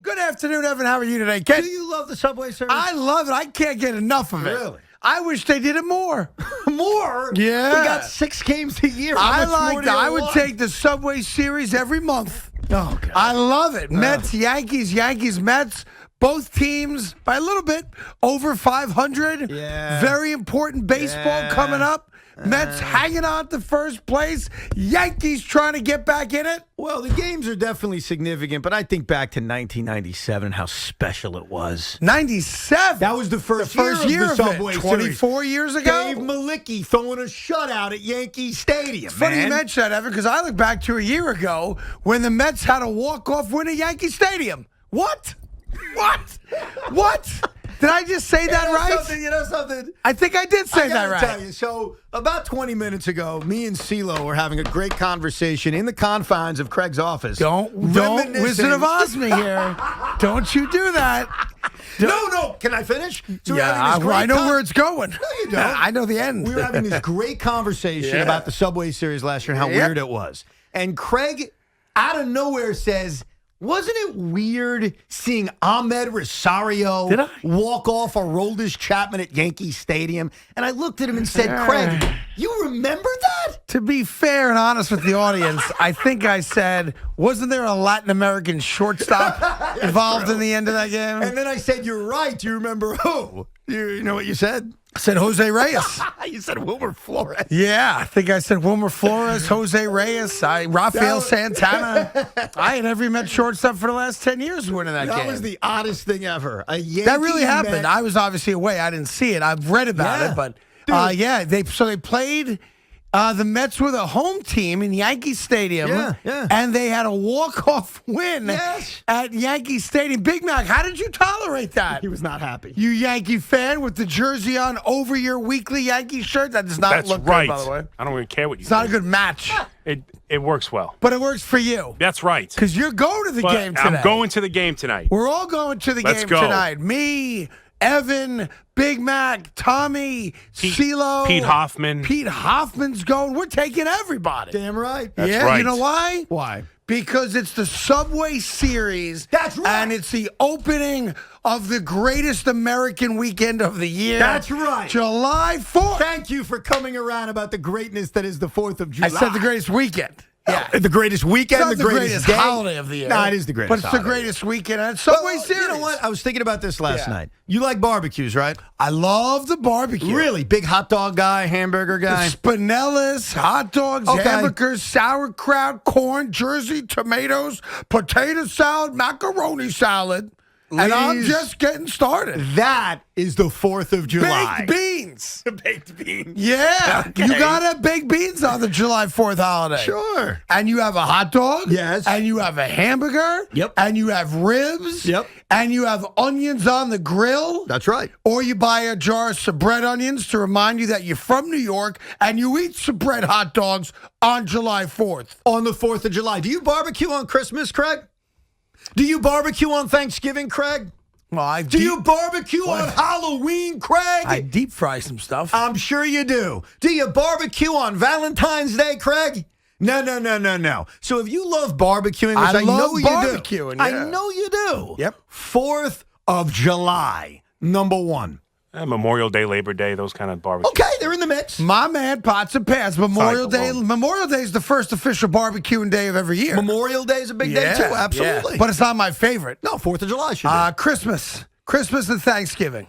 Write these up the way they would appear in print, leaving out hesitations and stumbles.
Good afternoon, Evan. How are you today, Ken? Do you love the Subway service? I love it. I can't get enough of it. Really? I wish they did it more. More? Yeah. We got 6 games a year. I would take the Subway Series every month. Oh, God. I love it. Mets, Yankees, Yankees, Mets. Both teams by a little bit over 500. Yeah. Very important baseball coming up. Mets hanging on to first place. Yankees trying to get back in it. Well, the games are definitely significant, but I think back to 1997, how special it was. 97. That was the first year of the Subway it. Series. 24 years ago. Dave Malicki throwing a shutout at Yankee Stadium. It's funny you mention that, Evan, because I look back to a year ago when the Mets had a walk-off win at Yankee Stadium. What? What? Did I just say that right? You know something? I think I did say that right. Tell you, so about 20 minutes ago, me and CeeLo were having a great conversation in the confines of Craig's office. Don't Wizard of Oz me here. Don't you do that. No. Can I finish? So I know where it's going. No, you don't. I know the end. We were having this great conversation about the Subway Series last year and how weird it was. And Craig, out of nowhere, says, wasn't it weird seeing Ahmed Rosario walk off Aroldis Chapman at Yankee Stadium? And I looked at him and said, Craig, you remember that? To be fair and honest with the audience, I think I said, wasn't there a Latin American shortstop involved in the end of that game? And then I said, you're right. Do you remember who? You know what you said? I said Jose Reyes. You said Wilmer Flores. Yeah, I think I said Wilmer Flores, Jose Reyes, Rafael Santana. I had every Met shortstop for the last 10 years winning that game. That was the oddest thing ever. That really happened. I was obviously away. I didn't see it. I've read about it, but they played. The Mets were the home team in Yankee Stadium, and they had a walk-off win at Yankee Stadium. Big Mac, how did you tolerate that? He was not happy. You Yankee fan with the jersey on over your weekly Yankee shirt? That does not look good, by the way. I don't even care what you It's not a good match. It works well. But it works for you. That's right. Because you're going to the game today. I'm going to the game tonight. We're all going to the game tonight. Me, Evan, Big Mac, Tommy, CeeLo. Pete Hoffman. Pete Hoffman's going. We're taking everybody. Damn right. That's right. You know why? Why? Because it's the Subway Series. That's right. And it's the opening of the greatest American weekend of the year. That's right. July 4th. Thank you for coming around about the greatness that is the 4th of July. I said the greatest weekend. Yeah. The greatest weekend, it's not the greatest day. holiday of the year. No, it is the greatest But it's holiday. the greatest weekend. And Subway Series. You know what? I was thinking about this last night. You like barbecues, right? I love the barbecue. Really? Big hot dog guy, hamburger guy? Spinellas, hot dogs, hamburgers, sauerkraut, corn, Jersey, tomatoes, potato salad, macaroni salad. And I'm just getting started. That is the 4th of July. Baked beans. Baked beans. Yeah. Okay. You got to have baked beans on the July 4th holiday. Sure. And you have a hot dog. Yes. And you have a hamburger. Yep. And you have ribs. Yep. And you have onions on the grill. That's right. Or you buy a jar of Sabret onions to remind you that you're from New York and you eat Sabret hot dogs on July 4th. On the 4th of July. Do you barbecue on Christmas, Craig? Do you barbecue on Thanksgiving, Craig? Well, Do you barbecue on Halloween, Craig? I deep fry some stuff. I'm sure you do. Do you barbecue on Valentine's Day, Craig? No. So if you love barbecuing, which I know you do. I know you do. Yep. 4th of July, number 1. Memorial Day, Labor Day, those kind of barbecues. Okay, they're in the mix. My man, pots and pans. Memorial Day is the first official barbecuing day of every year. Memorial Day is a big day, too. Absolutely. Yeah. But it's not my favorite. No, 4th of July should be. Christmas and Thanksgiving.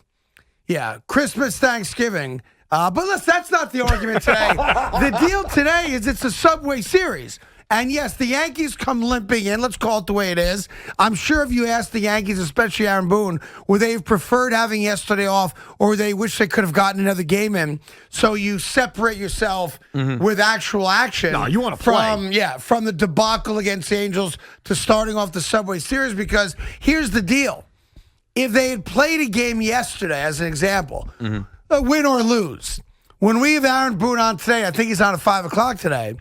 Yeah, Christmas, Thanksgiving. But that's not the argument today. The deal today is it's a Subway Series. And yes, the Yankees come limping in. Let's call it the way it is. I'm sure if you ask the Yankees, especially Aaron Boone, would they have preferred having yesterday off or they wish they could have gotten another game in? So you separate yourself with actual action. No, you want to play. From the debacle against the Angels to starting off the Subway Series, because here's the deal. If they had played a game yesterday, as an example, win or lose, when we have Aaron Boone on today, I think he's on at 5 o'clock today,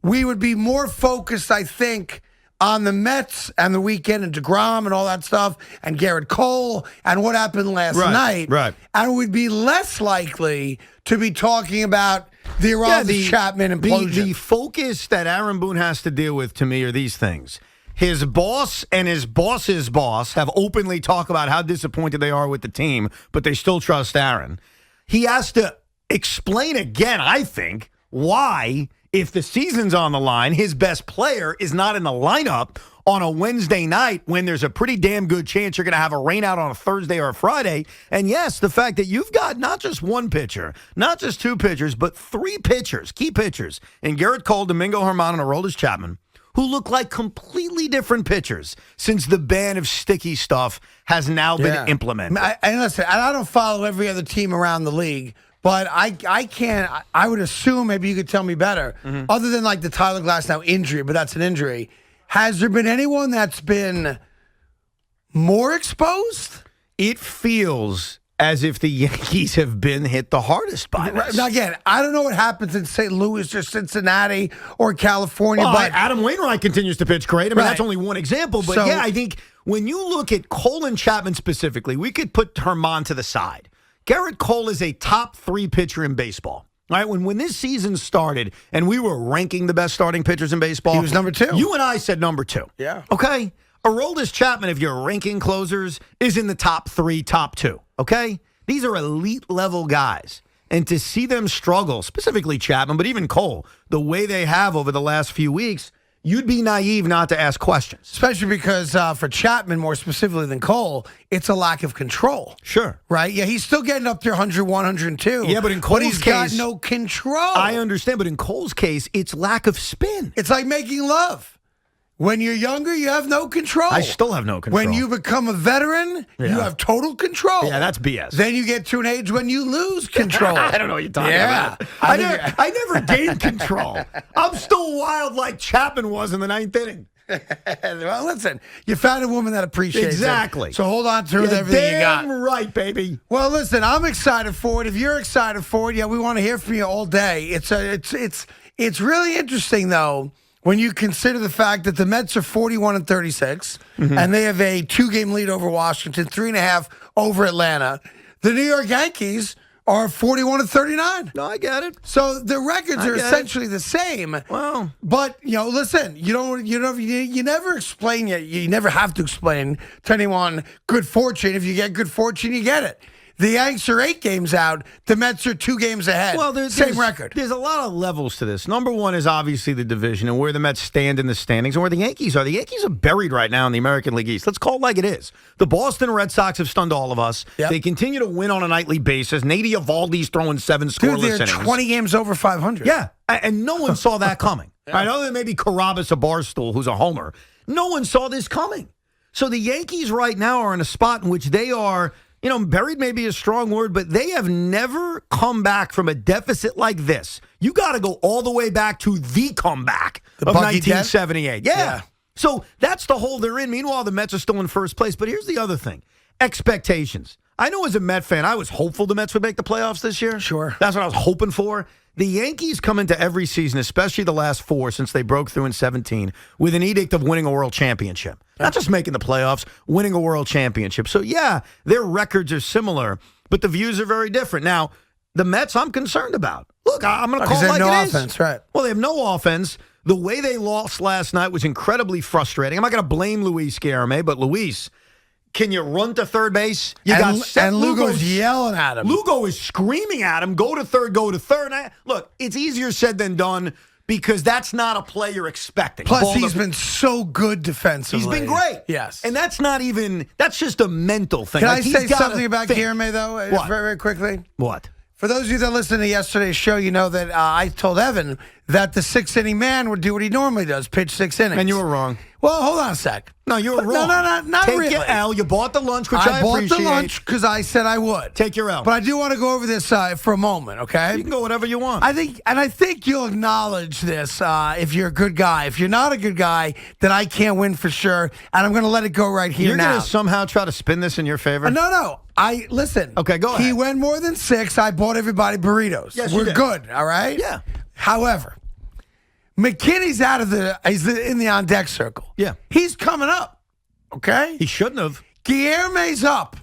we would be more focused, I think, on the Mets and the weekend and DeGrom and all that stuff and Garrett Cole and what happened last night. Right. And we'd be less likely to be talking about the Aroldis Chapman implosion. The focus that Aaron Boone has to deal with, to me, are these things. His boss and his boss's boss have openly talked about how disappointed they are with the team, but they still trust Aaron. He has to explain again, I think, why, if the season's on the line, his best player is not in the lineup on a Wednesday night when there's a pretty damn good chance you're going to have a rainout on a Thursday or a Friday. And yes, the fact that you've got not just one pitcher, not just two pitchers, but three pitchers, key pitchers, in Garrett Cole, Domingo Germán, and Aroldis Chapman, who look like completely different pitchers since the ban of sticky stuff has now been implemented. And listen, I don't follow every other team around the league, but I can't. I would assume, maybe you could tell me better, other than like the Tyler Glasnow injury, but that's an injury. Has there been anyone that's been more exposed? It feels as if the Yankees have been hit the hardest by this. Now, again, I don't know what happens in St. Louis or Cincinnati or California, but Adam Wainwright continues to pitch great. I mean, that's only one example. But So- I think when you look at Cole and Chapman specifically, we could put Germán to the side. Garrett Cole is a top 3 pitcher in baseball. Right, when this season started and we were ranking the best starting pitchers in baseball, he was number 2. You and I said number 2. Yeah. Okay. Aroldis Chapman, if you're ranking closers, is in the top 3, top 2. Okay. These are elite level guys. And to see them struggle, specifically Chapman, but even Cole, the way they have over the last few weeks, you'd be naive not to ask questions. Especially because for Chapman, more specifically than Cole, it's a lack of control. Sure. Right? Yeah, he's still getting up there 101, 102. Yeah, but in Cole's he's got case, no control. I understand, but in Cole's case, it's lack of spin. It's like making love. When you're younger, you have no control. I still have no control. When you become a veteran, you have total control. Yeah, that's BS. Then you get to an age when you lose control. I don't know what you're talking about. I I never gained control. I'm still wild like Chapman was in the 9th inning. Well, listen, you found a woman that appreciates Exactly. it. So hold on to everything you got. Damn right, baby. Well, listen, I'm excited for it. If you're excited for it, we want to hear from you all day. It's really interesting though when you consider the fact that the Mets are 41-36 and they have a 2-game lead over Washington, 3.5 over Atlanta. The New York Yankees are 41-39. No, I get it. So the records are essentially the same. Well, but listen, you never explain it. You never have to explain to anyone good fortune. If you get good fortune, you get it. The Yanks are 8 games out. The Mets are 2 games ahead. Well, same record. There's a lot of levels to this. Number one is obviously the division and where the Mets stand in the standings and where the Yankees are. The Yankees are buried right now in the American League East. Let's call it like it is. The Boston Red Sox have stunned all of us. Yep. They continue to win on a nightly basis. Nady Eovaldi's throwing 7 scoreless Dude, they're innings. 20 games over 500. Yeah, and no one saw that coming. Right? Other than maybe Carabas, a barstool, who's a homer. No one saw this coming. So the Yankees right now are in a spot in which they are, buried may be a strong word, but they have never come back from a deficit like this. You got to go all the way back to the comeback of Bucky 1978. Yeah. So that's the hole they're in. Meanwhile, the Mets are still in first place. But here's the other thing. Expectations. I know as a Met fan, I was hopeful the Mets would make the playoffs this year. Sure. That's what I was hoping for. The Yankees come into every season, especially the last 4 since they broke through in 17, with an edict of winning a world championship. Not just making the playoffs, winning a world championship. So, yeah, their records are similar, but the views are very different. Now, the Mets, I'm concerned about. Look, I'm going to call it like no it is. offense, right? Well, they have no offense. The way they lost last night was incredibly frustrating. I'm not going to blame Luis Guillorme, but Luis, can you run to third base? And Lugo's yelling at him. Lugo is screaming at him, go to third, go to third. Look, it's easier said than done because that's not a play you're expecting. Plus, he's been so good defensively. He's been great. Yes. And that's just a mental thing. Can Like, I he's say gotta something about think. Guillorme, though, What? very, very quickly? What? For those of you that listened to yesterday's show, you know that I told Evan that the 6-inning man would do what he normally does, pitch 6 innings. And you were wrong. Well, hold on a sec. No, you were wrong. No, not Take really. your L. You bought the lunch, which I bought appreciate. the lunch because I said I would. Take your L. But I do want to go over this for a moment, okay? You can go whatever you want. I think you'll acknowledge this if you're a good guy. If you're not a good guy, then I can't win for sure, and I'm going to let it go right here You're now. going to somehow try to spin this in your favor? No. Listen. Okay, go ahead. He went more than 6. I bought everybody burritos. Yes, you We're did. good, all right? Yeah. However, McKinney's he's in the on deck circle. Yeah. He's coming up. Okay? He shouldn't have. Guillerme's up.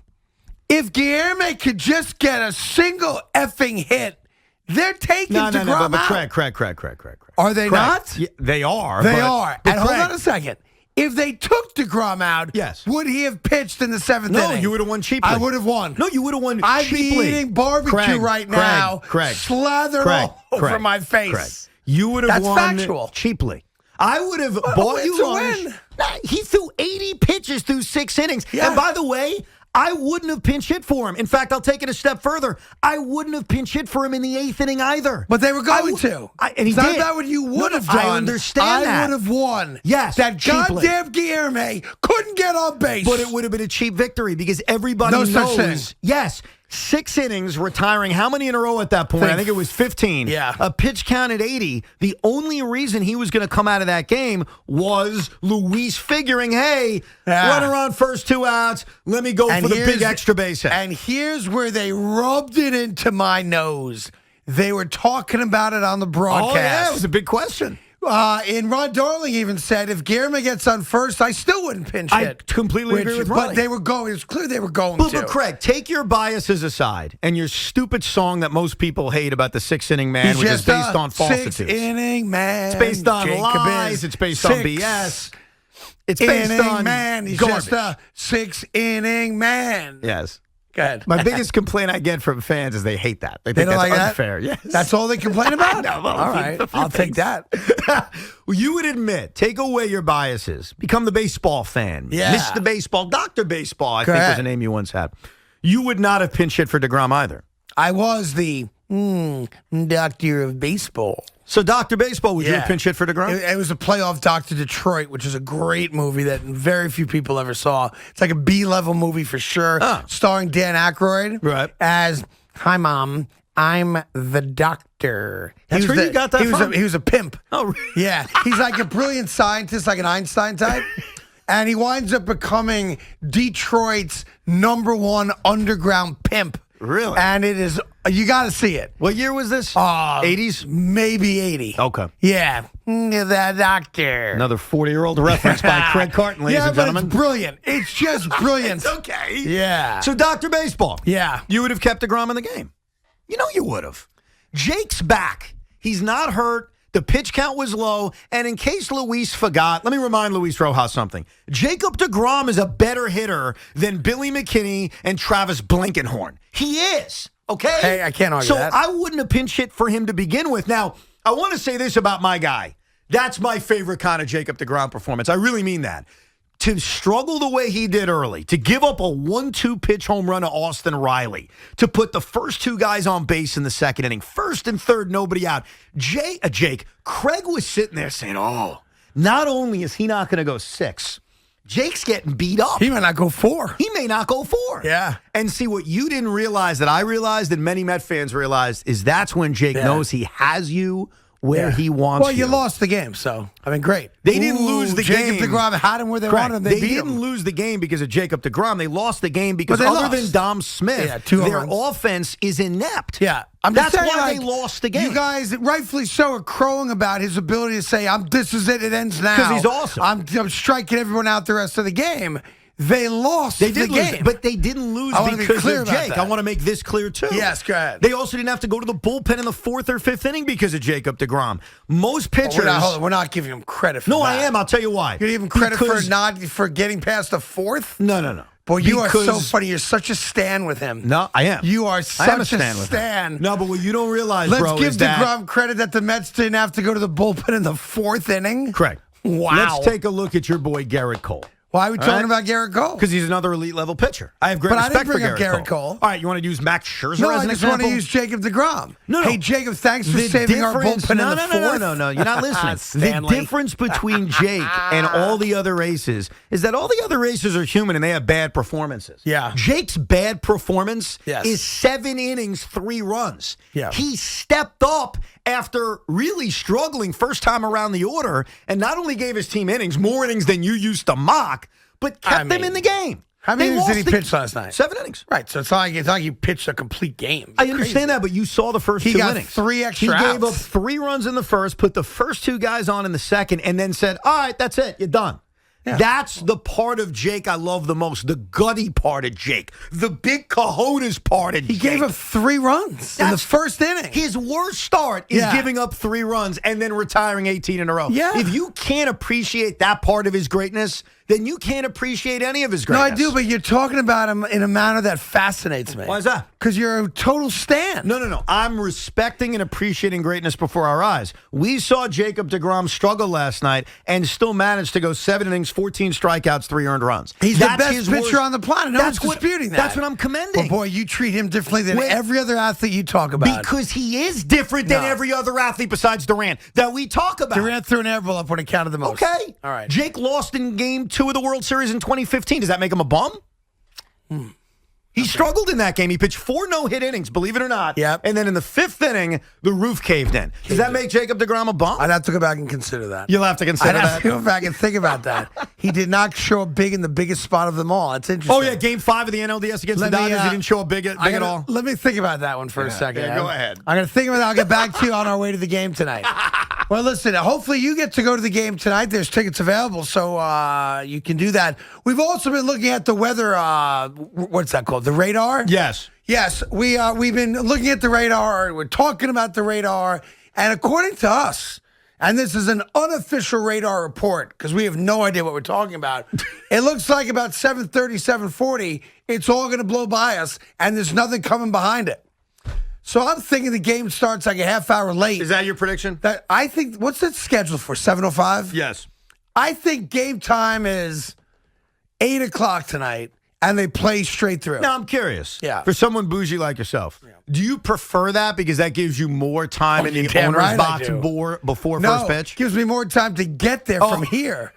If Guillerme could just get a single effing hit, they're taking DeGrom but out. Craig. Are they not? Yeah, they are. They but- are. but And hold Craig, on a second. If they took DeGrom out, Yes. would he have pitched in the seventh No, inning? you would have won cheaply. I would have won. No, you would have won I'd cheaply. be eating barbecue right now, slathered all over my face. Craig. You would have That's won factual. cheaply. I would have bought you lunch. win. He threw 80 pitches through 6 innings. Yeah. And by the way, I wouldn't have pinch hit for him. In fact, I'll take it a step further. I wouldn't have pinch hit for him in the 8th inning either. But they were going to. And he it's not did. about what you would have No, done. I understand that. I would have won. Yes, That cheaply. goddamn Guillerme couldn't get on base. But it would have been a cheap victory because everybody No such thing. knows. Yes. 6 innings, retiring how many in a row at that point? I think it was 15. Yeah. A pitch count at 80. The only reason he was going to come out of that game was Luis figuring, hey, runner on first 2 outs. Let me go for the big extra base hit. And here's where they rubbed it into my nose. They were talking about it on the broadcast. Oh, yeah, it was a big question. And Ron Darling even said, if Guillermo gets on first, I still wouldn't pinch hit. I completely agree with Ronnie. But they were going. It was clear they were going to. But Craig, take your biases aside and your stupid song that most people hate about the 6-inning man, which is based on falsitudes. 6-inning man. It's based on lies. It's based on BS. It's based on man. He's garbage. just a 6-inning man. Yes. Go ahead. My biggest complaint I get from fans is they hate that. They They think don't that's like unfair. that? Yes. That's all they complain about? No, well, all right. I'll take that. Well, you would admit, take away your biases, become the baseball fan. Yeah. Mr. Baseball, Dr. Baseball, I think Correct. was a name you once had. You would not have pinch hit for DeGrom either. I was the doctor of baseball. So, Dr. Baseball, would you have pinch hit for DeGrom? It was a playoff Dr. Detroit, which is a great movie that very few people ever saw. It's like a B-level movie for sure, starring Dan Aykroyd as, hi, Mom, I'm the doctor. That's where you got that from? He was a pimp. Oh, really? Yeah. He's like a brilliant scientist, like an Einstein type. And he winds up becoming Detroit's #1 underground pimp. Really? And it is, you got to see it. What year was this? 80s? Maybe 80. Okay. Yeah. The doctor. Another 40-year-old reference by Craig Carton, ladies and gentlemen. It's brilliant. It's just brilliant. It's okay. Yeah. So, Dr. Baseball. Yeah. You would have kept DeGrom in the game. You know you would have. Jake's back. He's not hurt. The pitch count was low. And in case Luis forgot, let me remind Luis Rojas something. Jacob DeGrom is a better hitter than Billy McKinney and Travis Blankenhorn. He is. Okay? Hey, I can't argue that. So I wouldn't have pinch hit for him to begin with. Now, I want to say this about my guy. That's my favorite kind of Jacob DeGrom performance. I really mean that. To struggle the way he did early, to give up a 1-2 pitch home run to Austin Riley, to put the first 2 guys on base in the second inning, first and third, nobody out. Jake, Craig was sitting there saying, oh, not only is he not going to go 6, Jake's getting beat up. He may not go 4. He may not go 4. Yeah. And see, what you didn't realize that I realized and many Met fans realized is that's when Jake knows he has you where he wants Well, you lost the game, so, I mean, great. They didn't lose the game. Jacob DeGrom had him where they wanted him. They beat didn't him. lose the game because of Jacob DeGrom. They lost the game because But they other lost. than Dom Smith, 2 their runs. offense is inept. Yeah. That's saying, why like, they lost the game. You guys, rightfully so, are crowing about his ability to say, this is it ends now. 'Cause he's awesome. I'm striking everyone out the rest of the game. They lost They did the lose, game. but they didn't lose I wanna be because clear of about Jake. that. I want to make this clear, too. Yes, go ahead. They also didn't have to go to the bullpen in the 4th or 5th inning because of Jacob DeGrom. Most pitchers... We're not giving him credit for that. No, I am. I'll tell you why. You're giving him credit Because- for getting past the 4th? No. Boy, you are so Because- funny. You're such a stan with him. No, I am. You are I am such a stan with him. stan. No, but what you don't realize, Let's bro, give is that... DeGrom credit that the Mets didn't have to go to the bullpen in the 4th inning. Correct. Wow. Let's take a look at your boy, Garrett Cole. Why are we talking right. about Garrett Cole? Because he's another elite level pitcher. I have great But I respect didn't bring for up Garrett Cole. All right, you want to use Max Scherzer No, as I an just example? want to use Jacob DeGrom. No. Hey, Jacob, thanks for The saving our difference- bullpen no, in the no, no, 4th. no, you're not listening. The Stanley. difference between Jake and all the other aces is that all the other aces are human and they have bad performances. Yeah. Jake's bad performance Yes. is 7 innings, 3 runs. Yeah. He stepped up after really struggling first time around the order and not only gave his team innings, more innings than you used to mock, but kept them in the game. How many They innings did he lost the- pitch last night? 7 innings. Right, so it's not like he pitched a complete game. I understand that, but you saw the first He 2 got innings. 3 extra He gave up outs. 3 runs in the first, put the first 2 guys on in the second, and then said, all right, that's it. You're done. That's the part of Jake I love the most, the gutty part of Jake, the big cojones part of Jake. He gave up 3 runs in the first inning. His worst start is giving up 3 runs and then retiring 18 in a row. Yeah. If you can't appreciate that part of his greatness, then you can't appreciate any of his No, greatness. I do, but you're talking about him in a manner that fascinates me. Why is that? Because you're a total stan. No. I'm respecting and appreciating greatness before our eyes. We saw Jacob deGrom struggle last night and still managed to go 7 innings, 14 strikeouts, 3 earned runs. He's the best pitcher on the planet. No one's disputing that. That's what I'm commending. Well, boy, you treat him differently than every other athlete you talk about. Because he is different than every other athlete besides Durant that we talk about. Durant threw an air ball up when it counted the most. Okay. All right. Jake lost in Game 2 of the World Series in 2015. Does that make him a bum? He struggled in that game. He pitched 4 no-hit innings, believe it or not. Yep. And then in the 5th inning, the roof caved in. Does that make Jacob deGrom a bum? I'd have to go back and consider that. You'll have to consider I'd have that. to go back and think about that. He did not show up big in the biggest spot of them all. That's interesting. Oh, yeah, Game 5 of the NLDS against the Dodgers, he didn't show up big at all. Let me think about that one for a second. Yeah, go ahead. I'm going to think about that. I'll get back to you on our way to the game tonight. Well, listen, hopefully you get to go to the game tonight. There's tickets available, so you can do that. We've also been looking at the weather, what's that called, the radar? Yes. Yes, we've been looking at the radar. We're talking about the radar. And according to us, and this is an unofficial radar report because we have no idea what we're talking about, it looks like about 7:30, 7:40, it's all going to blow by us, and there's nothing coming behind it. So I'm thinking the game starts like a half hour late. Is that your prediction? I think, what's it scheduled for, 7:05? Yes. I think game time is 8 o'clock tonight, and they play straight through. Now, I'm curious. Yeah. For someone bougie like yourself, do you prefer that because that gives you more time in the damn owner's right I box do. before No, first pitch? gives me more time to get there from here.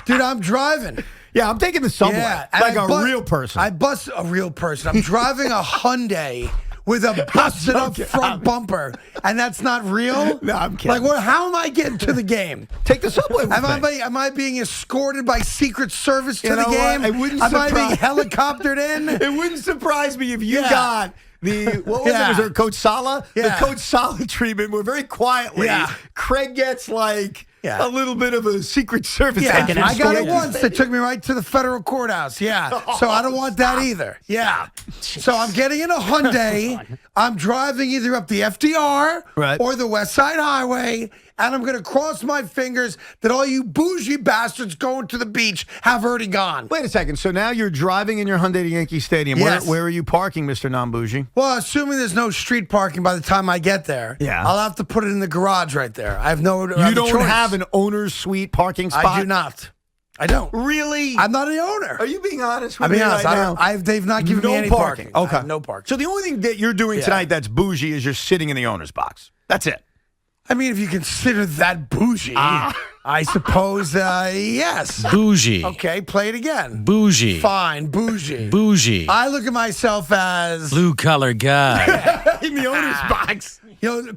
Dude, I'm driving. Yeah, I'm taking the subway. and Like I real person. I bust a real person. I'm driving a Hyundai with a busted up front bumper, and that's not real? No, I'm kidding. Like, how am I getting to the game? Take the subway with me. Am I being escorted by Secret Service to You the know game? what? It wouldn't am I being surprise- helicoptered in? It wouldn't surprise me if you Yeah. got what was it? Was there Coach Sala? Yeah. The Coach Sala treatment where very quietly Yeah. Craig gets like Yeah. a little bit of a Secret Service. Yeah, action. I got it once. They took me right to the federal courthouse. Yeah. So I don't want that either. Yeah. So I'm getting in a Hyundai. I'm driving either up the FDR Right. or the West Side Highway, and I'm going to cross my fingers that all you bougie bastards going to the beach have already gone. Wait a second. So now you're driving in your Hyundai to Yankee Stadium. Yes. Where are you parking, Mr. Non-Bougie? Well, assuming there's no street parking by the time I get there, Yeah. I'll have to put it in the garage right there. I have no You other don't choice. have an owner's suite parking spot? I do not. I don't. Really? I'm not an owner. Are you being honest with I'm being me honest. right now? They've not given me any parking. I Okay. have no parking. So the only thing that you're doing tonight that's bougie is you're sitting in the owner's box. That's it. I mean, if you consider that bougie, I suppose, yes. Bougie. Okay, play it again. Bougie. Fine, bougie. Bougie. I look at myself as, Blue collar guy. In the owner's box.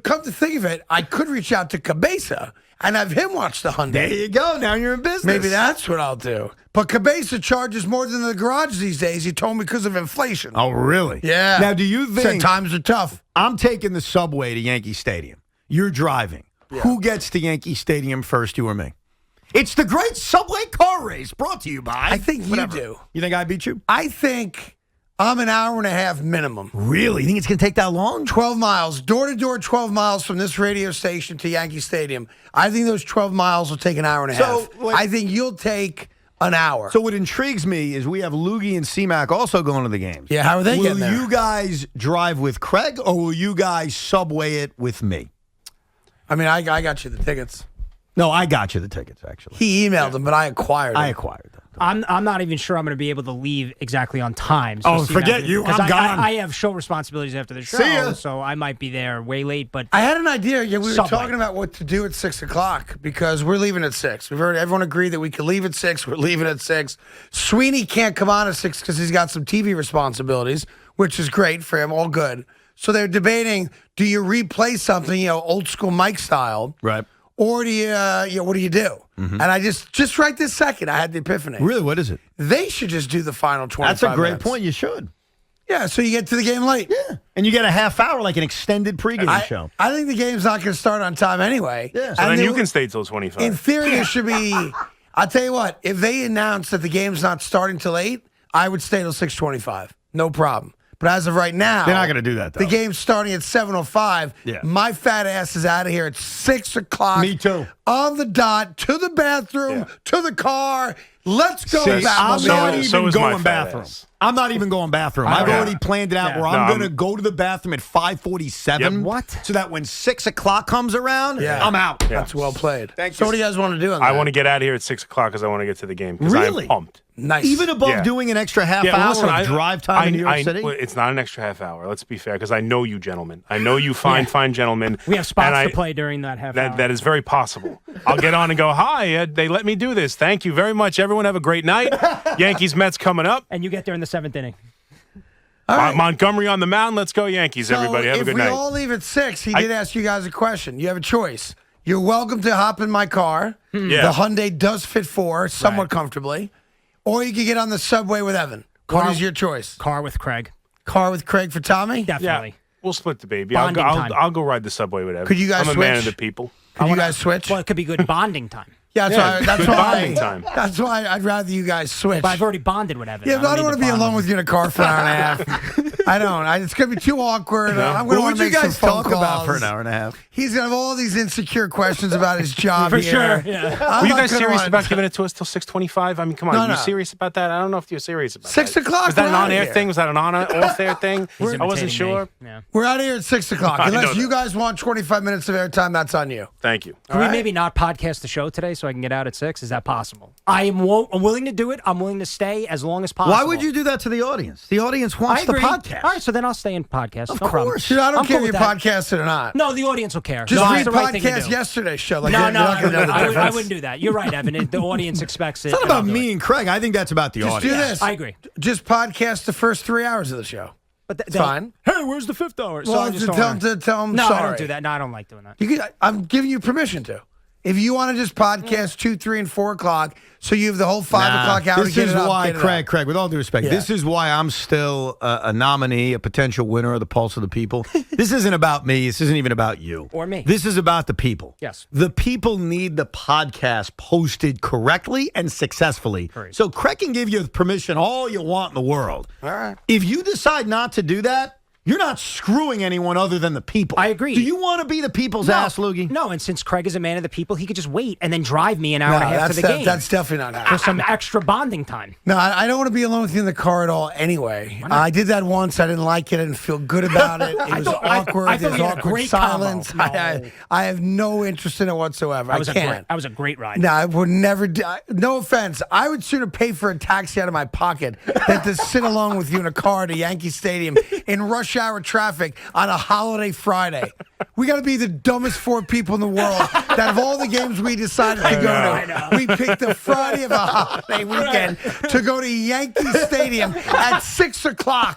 come to think of it, I could reach out to Cabeza and have him watch the Hyundai. There you go. Now you're in business. Maybe that's what I'll do. But Cabeza charges more than the garage these days, he told me, because of inflation. Oh, really? Yeah. Now, do you Said think times are tough. I'm taking the subway to Yankee Stadium? You're driving. Who gets to Yankee Stadium first, you or me? It's the great subway car race brought to you by. I think you do. You think I beat you? I think I'm an hour and a half minimum. Really? You think it's going to take that long? 12 miles, door to door, 12 miles from this radio station to Yankee Stadium. I think those 12 miles will take an hour and a half. I think you'll take an hour. So what intrigues me is we have Loogie and C-Mac also going to the games. Yeah, how are they getting there? Will you guys drive with Craig or will you guys subway it with me? I mean, I got you the tickets. No, I got you the tickets, actually. He emailed them, but I acquired them. I acquired them. I'm not even sure I'm going to be able to leave exactly on time. Oh, forget you. Because I'm gone. I have show responsibilities after the show, See ya. so I might be there way late. But I had an idea. Yeah, we were Subway. talking about what to do at 6 o'clock because we're leaving at 6. We've heard everyone agreed that we could leave at 6. We're leaving at 6. Sweeney can't come on at 6 because he's got some TV responsibilities, which is great for him. All good. So they're debating: do you replay something, old school Mike style, Right. or do you, what do you do? And I just right this second, I had the epiphany. Really, what is it? They should just do the final 25 That's a great minutes. point. You should. Yeah, so you get to the game late. Yeah. And you get a half hour, like an extended pregame show. I think the game's not going to start on time anyway. Yeah. So And then they- you can stay till 25. In theory, there should be. I'll tell you what, if they announce that the game's not starting till 8, I would stay till 6:25. No problem. But as of right now, They're not going to do that, though. the game's starting at 7:05. Yeah. My fat ass is out of here at 6 o'clock. Me too. On the dot, to the bathroom, to the car. Let's go, I'm Batmobile. not so even is my going fat bathroom. ass. I'm not even going bathroom. I've Yeah. already planned it out where No, I'm going to I'm- go to the bathroom at 5:47. Yep. What? So that when 6 o'clock comes around, Yeah. I'm out. That's well played. Thank So you. what do you guys want to do on that? I want to get out of here at 6 o'clock because I want to get to the game because Really? I'm pumped. Nice. Even above Yeah. doing an extra half Yeah, well, hour listen, of drive time in New York City? well, it's not an extra half hour. Let's be fair, because I know you gentlemen. I know you fine gentlemen. We have spots and to play during that half hour. That is very possible. I'll get on and go, hi, they let me do this. Thank you very much. Everyone have a great night. Yankees, Mets coming up. And you get there in the 7th inning. All right. Montgomery on the mound. Let's go, Yankees, So everybody. Have a good if we night. all leave at 6, he did ask you guys a question. You have a choice. You're welcome to hop in my car. Yeah. The Hyundai does fit 4 somewhat comfortably. Or you can get on the subway with Evan. What is your choice? Car with Craig. Car with Craig for Tommy? Yeah, Definitely. we'll split the baby. I'll Bonding time. I'll go ride the subway with Evan. Could you guys I'm a man of switch? the people. Could you guys switch? Well, it could be good bonding time. Yeah, that's good why. bonding time. That's why I'd rather you guys switch. But I've already bonded with Evan. Yeah, but I don't need want to be bond alone with you in a car for an hour and a half. I don't. It's going to be too awkward. I'm going to What want would to you make guys some phone talk about calls. for an hour and a half? He's going to have all these insecure questions about his job For here. sure, yeah. I'm Were you not guys gonna serious want- about giving it to us till 6:25? I mean, come on. No, You no. serious about that? I don't know if you're serious about 6 that. o'clock, Was that an we're outta on-air here. thing? Was that an off-air thing? He's I wasn't imitating sure. me. Yeah. We're out of here at 6 o'clock. I know Unless you that. guys want 25 minutes of airtime, that's on you. Thank you. Can we maybe not podcast the show today so I can get out at 6? Is that possible? I'm willing to do it. I'm willing to stay as long as possible. Why would you do that to the audience? The audience I wants the agree. podcast. All right, so then I'll stay in podcast. Of no problem. course. Dude, I don't I'm care cool if you with that. podcast it or not. No, the audience will care. Just no, read it's the right thing to podcast do. yesterday's show. Like, No, you're not I gonna know the difference. wouldn't do that. You're right, Evan. The audience expects it. It's not and I'll about do me it. and Craig. I think that's about the Just do audience. this. I agree. Just podcast the first 3 hours of the show. But It's fine. Hey, where's the 5th hour? So Well, I just tell don't them to tell them No, sorry. I don't do that. No, I don't like doing that. You can, I'm giving you permission to. If you want to just podcast 2, 3, and 4 o'clock, so you have the whole 5 o'clock hour This to get is it up, why, get it Craig, up. Craig, with all due respect, Yeah. this is why I'm still a nominee, a potential winner of the Pulse of the People. This isn't about me. This isn't even about you. Or me. This is about the people. Yes. The people need the podcast posted correctly and successfully. Great. So Craig can give you permission all you want in the world. All right. If you decide not to do that, you're not screwing anyone other than the people. I agree. Do you want to be the people's ass, Loogie? No, and since Craig is a man of the people, he could just wait and then drive me an hour and a half to the game That's definitely not for happening. some extra bonding time. No, I don't want to be alone with you in the car at all anyway. I did that once. I didn't like it. I didn't feel good about it. It was awkward. I thought There's you had a awkward great silence. combo. No. I have no interest in it whatsoever. That was I a can't. great ride. No, I would never do. No offense. I would sooner pay for a taxi out of my pocket than to sit alone with you in a car at a Yankee Stadium in rush hour traffic on a holiday Friday. We got to be the dumbest 4 people in the world that of all the games we decided to go to, we picked the Friday of a holiday weekend to go to Yankee Stadium at 6 o'clock.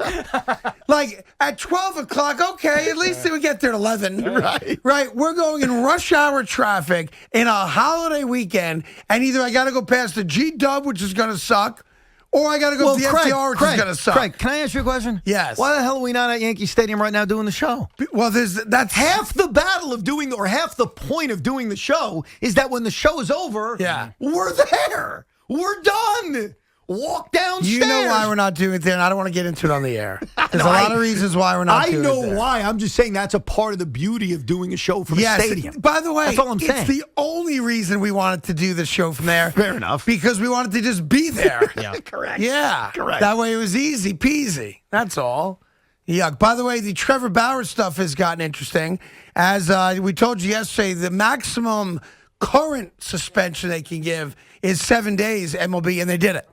Like at 12 o'clock, okay, at least we get there at 11. Right. We're going in rush hour traffic in a holiday weekend, and either I got to go past the G-Dub, which is going to suck, or I got to go to the FDR, which is going to suck. Craig, can I ask you a question? Yes. Why the hell are we not at Yankee Stadium right now doing the show? Well, that's Half the battle of doing, or half the point of doing the show is that when the show is over, Yeah. we're there. We're done. Walk downstairs. You know why we're not doing it there, and I don't want to get into it on the air. There's a lot of reasons why we're not I doing know it there. why. I'm just saying that's a part of the beauty of doing a show from a Yes. stadium. By the way, That's all I'm saying. it's the only reason we wanted to do the show from there. Fair enough. Because we wanted to just be there. Correct. Yeah. Correct. That way it was easy peasy. That's all. Yuck. By the way, the Trevor Bauer stuff has gotten interesting. As we told you yesterday, the maximum current suspension they can give is 7 days, MLB, and they did it.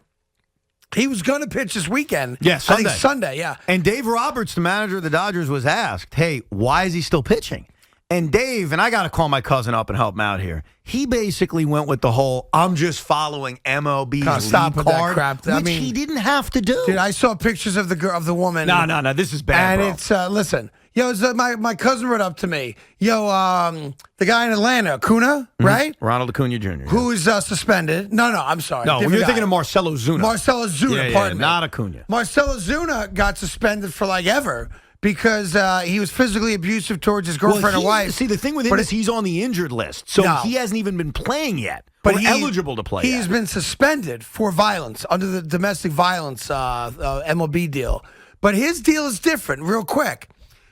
He was going to pitch this weekend. Yeah, I Sunday. think Sunday, yeah. And Dave Roberts, the manager of the Dodgers, was asked, hey, why is he still pitching? And Dave, and I got to call my cousin up and help him out here. He basically went with the whole, I'm just following MLB's Can't stop lead with that card, crap. which I mean, he didn't have to do. Dude, I saw pictures of the girl, of the woman. No, this is bad, And bro. it's, listen, it's, my cousin wrote up to me. The guy in Atlanta, Acuna, right? Ronald Acuna Jr. Who's suspended. No, I'm sorry. No, different you're guy. thinking of Marcelo Zuna. Marcelo Zuna, Yeah, pardon me. not Acuna. Marcelo Zuna got suspended for like ever because he was physically abusive towards his girlfriend and wife. See, the thing with him is he's on the injured list, so he hasn't even been playing yet. But he's eligible to play. He's been suspended for violence under the domestic violence MLB deal. But his deal is different, real quick.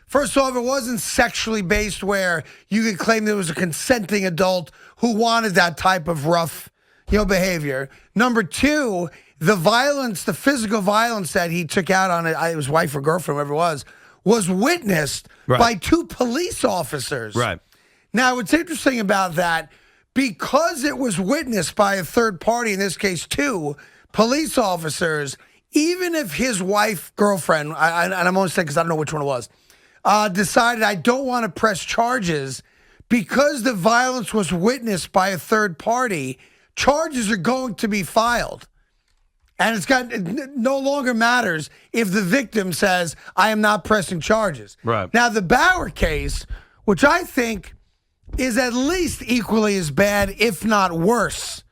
First off, it wasn't sexually based where you could claim there was a consenting adult who wanted that type of rough, behavior. Number two, the violence, the physical violence that he took out on his wife or girlfriend, whatever it was witnessed by 2 police officers. Right. Now, what's interesting about that, because it was witnessed by a third party, in this case 2 police officers, even if his wife, girlfriend, and I'm only saying because I don't know which one it was, decided I don't want to press charges, because the violence was witnessed by a third party, charges are going to be filed. And it no longer matters if the victim says, I am not pressing charges. Right. Now, the Bauer case, which I think is at least equally as bad, if not worse,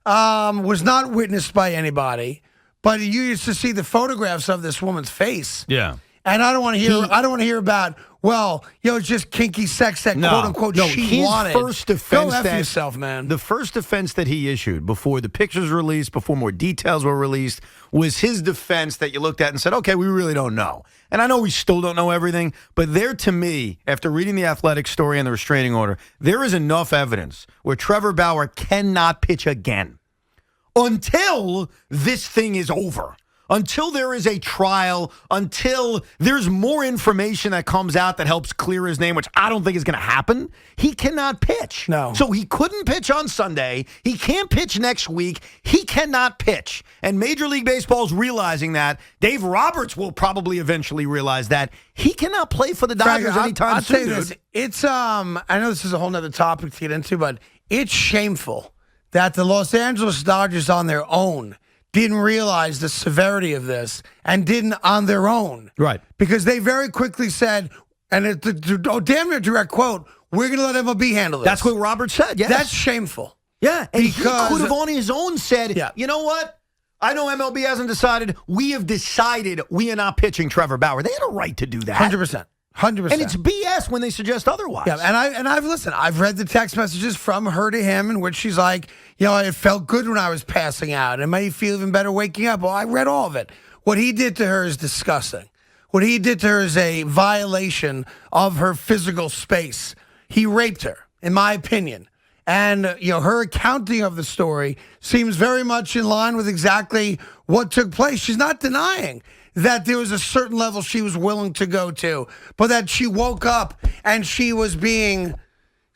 was not witnessed by anybody. But you used to see the photographs of this woman's face. Yeah. And I don't want to hear. I don't want to hear about. Well, it's just kinky sex that quote unquote she wanted. His first defense, go F yourself, man. The first defense that he issued before the pictures were released, before more details were released, was his defense that you looked at and said, "Okay, we really don't know." And I know we still don't know everything, but there, to me, after reading the Athletic story and the restraining order, there is enough evidence where Trevor Bauer cannot pitch again until this thing is over. Until there is a trial, until there's more information that comes out that helps clear his name, which I don't think is going to happen, he cannot pitch. No. So he couldn't pitch on Sunday. He can't pitch next week. He cannot pitch. And Major League Baseball is realizing that. Dave Roberts will probably eventually realize that. He cannot play for the Dodgers anytime soon. I'll tell you this. It's, I know this is a whole nother topic to get into, but it's shameful that the Los Angeles Dodgers on their own didn't realize the severity of this and didn't on their own. Right. Because they very quickly said, and damn near direct quote, we're going to let MLB handle this. That's what Roberts said, yes. That's shameful. Yeah, and he Because- could have on his own said, you know what? I know MLB hasn't decided. We have decided we are not pitching Trevor Bauer. They had a right to do that. 100%. 100%. And it's BS when they suggest otherwise. Yeah, and I've listened. I've read the text messages from her to him in which she's like, it felt good when I was passing out. It made me feel even better waking up. Well, I read all of it. What he did to her is disgusting. What he did to her is a violation of her physical space. He raped her, in my opinion. And, her accounting of the story seems very much in line with exactly what took place. She's not denying that there was a certain level she was willing to go to, but that she woke up and she was being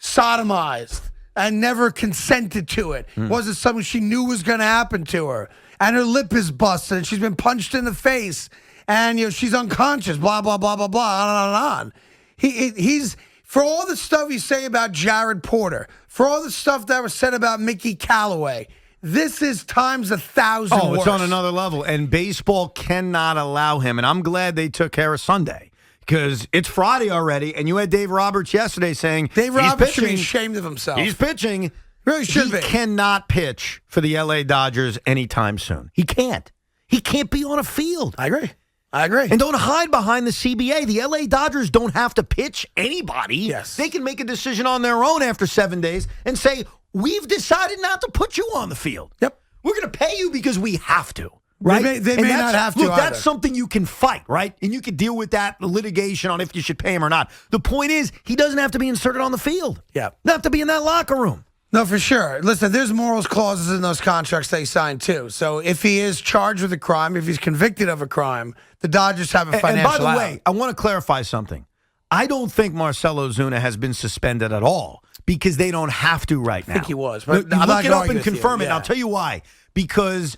sodomized and never consented to it. Wasn't something she knew was going to happen to her. And her lip is busted and she's been punched in the face and, she's unconscious, blah, blah, blah, blah, blah, on and on. He's, for all the stuff you say about Jared Porter, for all the stuff that was said about Mickey Callaway, this is times 1,000 worse. Oh, it's on another level. And baseball cannot allow him. And I'm glad they took care of Sunday because it's Friday already. And you had Dave Roberts yesterday saying Dave Roberts should be ashamed of himself. He's pitching. Really should be. He cannot pitch for the L.A. Dodgers anytime soon. He can't. He can't be on a field. I agree. And don't hide behind the CBA. The L.A. Dodgers don't have to pitch anybody. Yes. They can make a decision on their own after 7 days and say, we've decided not to put you on the field. Yep. We're going to pay you because we have to. Right? They may not have to. Look, either. that's something you can fight, right? And you can deal with that litigation on if you should pay him or not. The point is, he doesn't have to be inserted on the field. Yeah. Not have to be in that locker room. No, for sure. Listen, there's morals clauses in those contracts they signed too. So if he is charged with a crime, if he's convicted of a crime, the Dodgers have a financial And by the out. way, I want to clarify something. I don't think Marcelo Zuna has been suspended at all because they don't have to right now. I think he was, but You I'm not look it gonna up argue and with you. confirm it. And Yeah. I'll tell you why. Because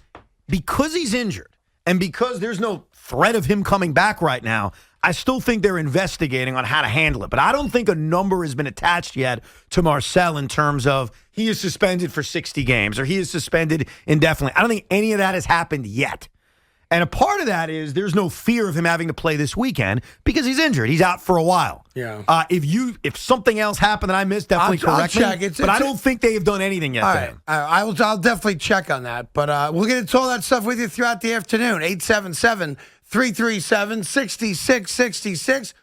he's injured and because there's no threat of him coming back right now, I still think they're investigating on how to handle it. But I don't think a number has been attached yet to Marcel in terms of he is suspended for 60 games or he is suspended indefinitely. I don't think any of that has happened yet. And a part of that is there's no fear of him having to play this weekend because he's injured. He's out for a while. Yeah. If something else happened that I missed, definitely I'll correct check. me. But I don't think they have done anything yet. All to right. him. I'll definitely check on that. But we'll get into all that stuff with you throughout the afternoon. 877-337-6666.